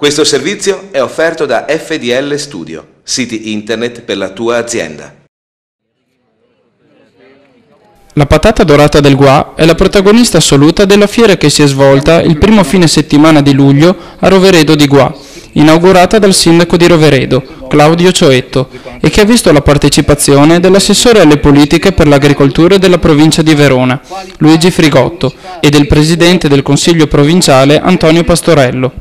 Questo servizio è offerto da FDL Studio, siti internet per la tua azienda. La patata dorata del Gua è la protagonista assoluta della fiera che si è svolta il primo fine settimana di luglio a Roveredo di Gua, inaugurata dal sindaco di Roveredo, Claudio Cioetto, e che ha visto la partecipazione dell'assessore alle politiche per l'agricoltura della provincia di Verona, Luigi Frigotto, e del presidente del Consiglio provinciale Antonio Pastorello.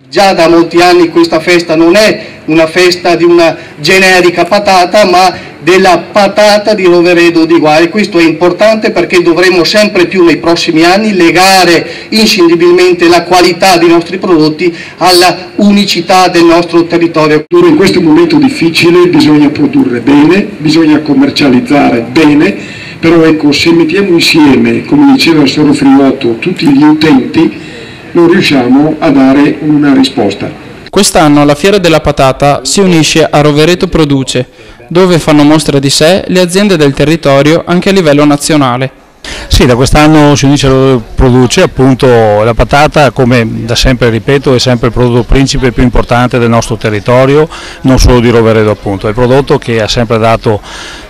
Già da molti anni questa festa non è una festa di una generica patata, ma della patata di Roveredo di Gua, e questo è importante perché dovremo sempre più nei prossimi anni legare inscindibilmente la qualità dei nostri prodotti alla unicità del nostro territorio. In questo momento difficile bisogna produrre bene, bisogna commercializzare bene, però ecco, se mettiamo insieme, come diceva il Soro Frigotto, tutti gli utenti, non riusciamo a dare una risposta. Quest'anno la Fiera della Patata si unisce a Roveredo Produce, dove fanno mostra di sé le aziende del territorio anche a livello nazionale. Sì, da quest'anno si unisce a Produce, appunto la patata, come da sempre ripeto, è sempre il prodotto principe più importante del nostro territorio, non solo di Roveredo appunto, è il prodotto che ha sempre dato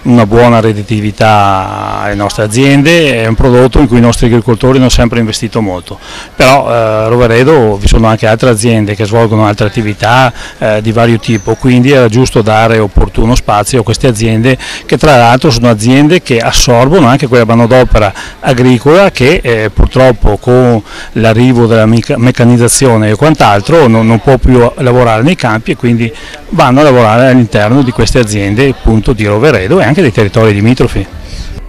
una buona redditività alle nostre aziende, è un prodotto in cui i nostri agricoltori hanno sempre investito molto, però a Roveredo vi sono anche altre aziende che svolgono altre attività di vario tipo, quindi era giusto dare opportuno spazio a queste aziende che tra l'altro sono aziende che assorbono anche quella manodopera agricola che purtroppo con l'arrivo della meccanizzazione e quant'altro non può più lavorare nei campi, e quindi vanno a lavorare all'interno di queste aziende appunto di Roveredo e anche dei territori limitrofi.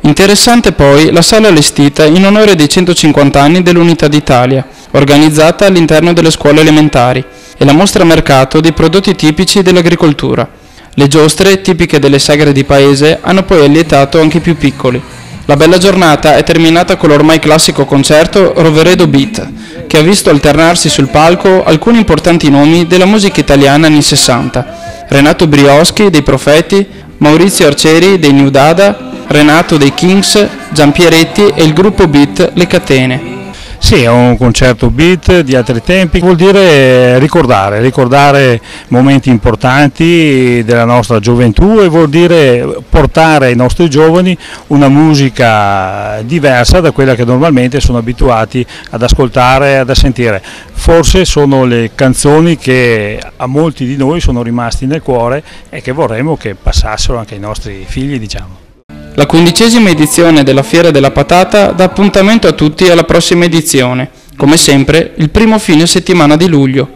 Interessante poi la sala allestita in onore dei 150 anni dell'Unità d'Italia, organizzata all'interno delle scuole elementari, e la mostra mercato dei prodotti tipici dell'agricoltura. Le giostre, tipiche delle sagre di paese, hanno poi allietato anche i più piccoli. La bella giornata è terminata con l'ormai classico concerto Roveredo Beat, che ha visto alternarsi sul palco alcuni importanti nomi della musica italiana anni 60. Renato Brioschi dei Profeti, Maurizio Arcieri dei New Dada, Renato dei Kings, Giampieretti e il gruppo Beat Le Catene. Sì, è un concerto beat di altri tempi, vuol dire ricordare momenti importanti della nostra gioventù, e vuol dire portare ai nostri giovani una musica diversa da quella che normalmente sono abituati ad ascoltare, ad sentire. Forse sono le canzoni che a molti di noi sono rimasti nel cuore e che vorremmo che passassero anche ai nostri figli, diciamo. La 15ª edizione della Fiera della Patata dà appuntamento a tutti alla prossima edizione, come sempre il primo fine settimana di luglio.